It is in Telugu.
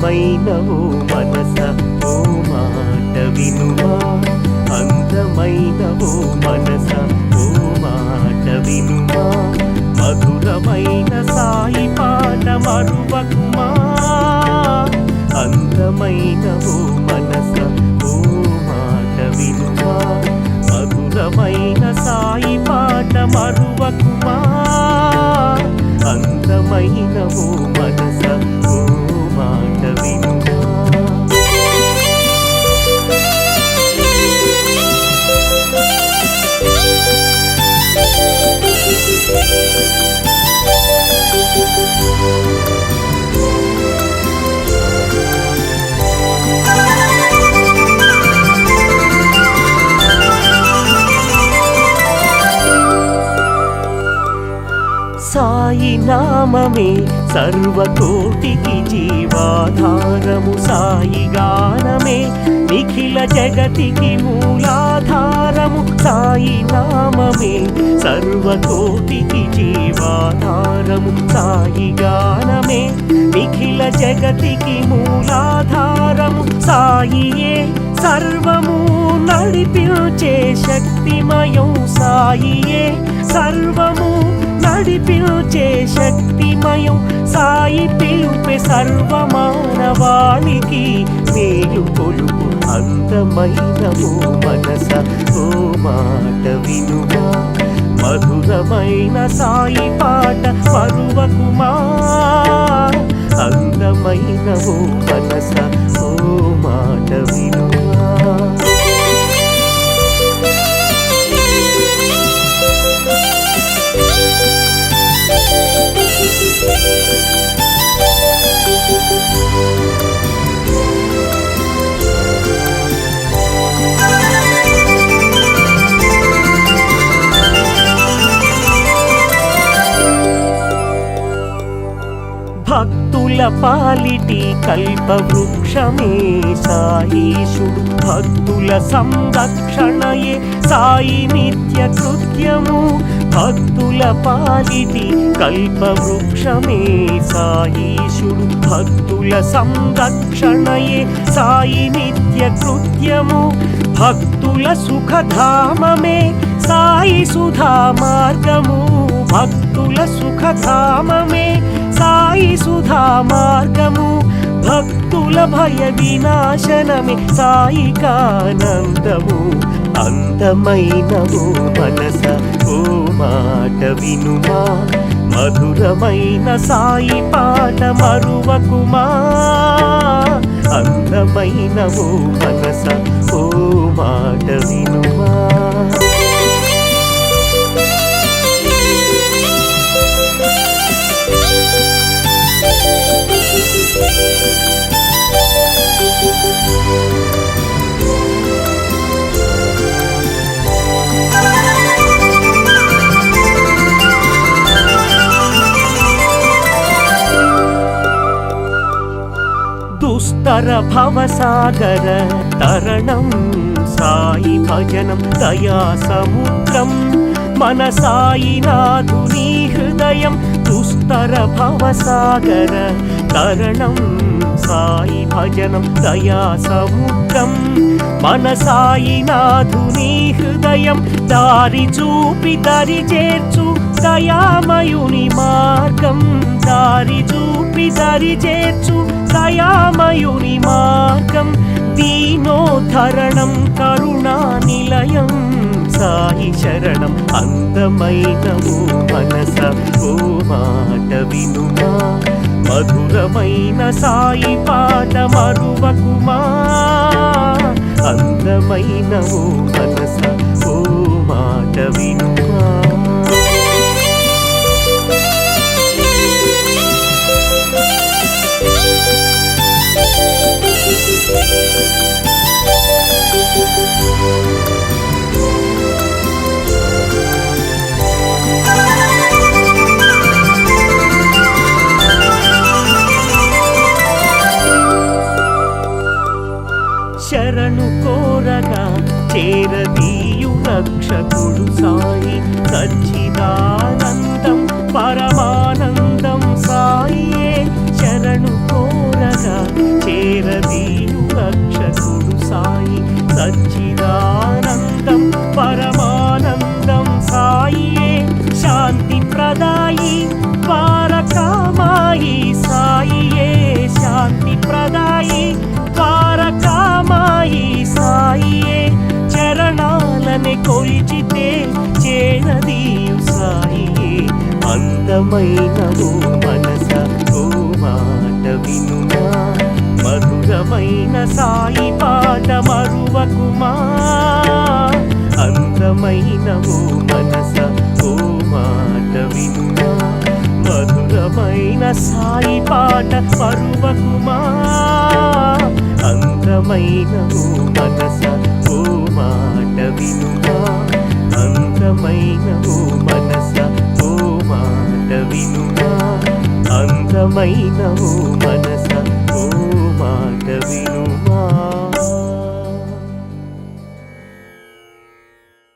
అందమైన ఓ మనస ఓ మాట వినుమా, అందమైన ఓ మనస ఓ మాట వినుమా, మధురమైన సాయి పాట మరువకుమా, అందమైన ఓ మనస ఓ మాట వినుమా, మధురమైన సాయి పాట మరువకుమా, అందమైన ఓ మనస ఓ మాట వినుమా. సాయి నామమే సర్వకోటికి జీవాధారము, సాయి గానమే నిఖిల జగతికి మూలాధారము, సాయి నామమే సర్వకోటికి జీవాధారము, సాయి గానమే నిఖిల జగతికి మూలాధారము, సాయియే సర్వము నడిపించే శక్తిమయం, సాయియే సర్వము నడిపించే శక్తిమయం, సాయి పిలుపే సర్వమానవాళికి మేలు కొలుపు, అందమైన ఓ మనస ఓ మాట వినుమా, మధురమైన సాయి పాట మరువకుమా, అందమైన ఓ మనస ఓ మాట వినుమా. భక్తుల పాలిటి కల్పవృక్షమే సాయీశుడు, భక్తుల సంరక్షణయే సాయి నిత్య కృత్యము, భక్తుల పాలిటి కల్పవృక్షమే సాయీశుడు, భక్తుల సంరక్షణయే సాయి నిత్య కృత్యము, భక్తుల సుఖధామమే సాయి సుధా మార్గము, భక్తుల సుఖధామమే సాయి సుధా మార్గము, భక్తుల భయ వినాశనమే సాయికానందము, అందమైన ఓ మనస ఓ మాట వినుమా, మధురమైన సాయి పాట మరువకుమా, అందమైన ఓ మనస ఓ మాట వినుమా. దుస్తర భవసాగర తరణం సాయి భజనం దయా సముద్రం, మన సాయినాథుని హృదయం, దుస్తర భవసాగర తరణం సాయి భజనం దయా సముద్రం, మన సాయినాథుని హృదయం, దారి చూపి దరి చేర్చు దయామయుని మార్గం, దారి చూపి దరి చేర్చు దయామయుని మార్గం, దీనోద్ధరణం కరుణా నిలయం సాయి శరణం, అందమైన ఓ మనస ఓ మాట వినుమా, మధురమైన సాయి పాట మరువకుమా, అందమైన ఓ మనస ఓ మాట వినుమా. శరణు కోరగా చేరదీయు రక్షకుడు సాయి, సచ్చిదానందం పరమానందం సాయియే, శరణు కోరగా ఆనందం సాయియే శాంతి ప్రదాయి ద్వారకామాయి సాయియే శాంతి ప్రదాయి ద్వారకామాయి సాయియే చరణాలని కొలిచితే చేరదీయు సాయియే అందమైన ఓ మనస ఓ మాట వినుమా మధురమైన సాయి పాట మరువకుమా అందమైన ఓ మనస ఓ మాట వినుమా మధురమైన సాయి పాట మరువకుమా అందమైన ఓ మనస ఓ మాట వినుమా అందమైన ఓ మనస ఓ మాట వినుమా అందమైన ఓ మనస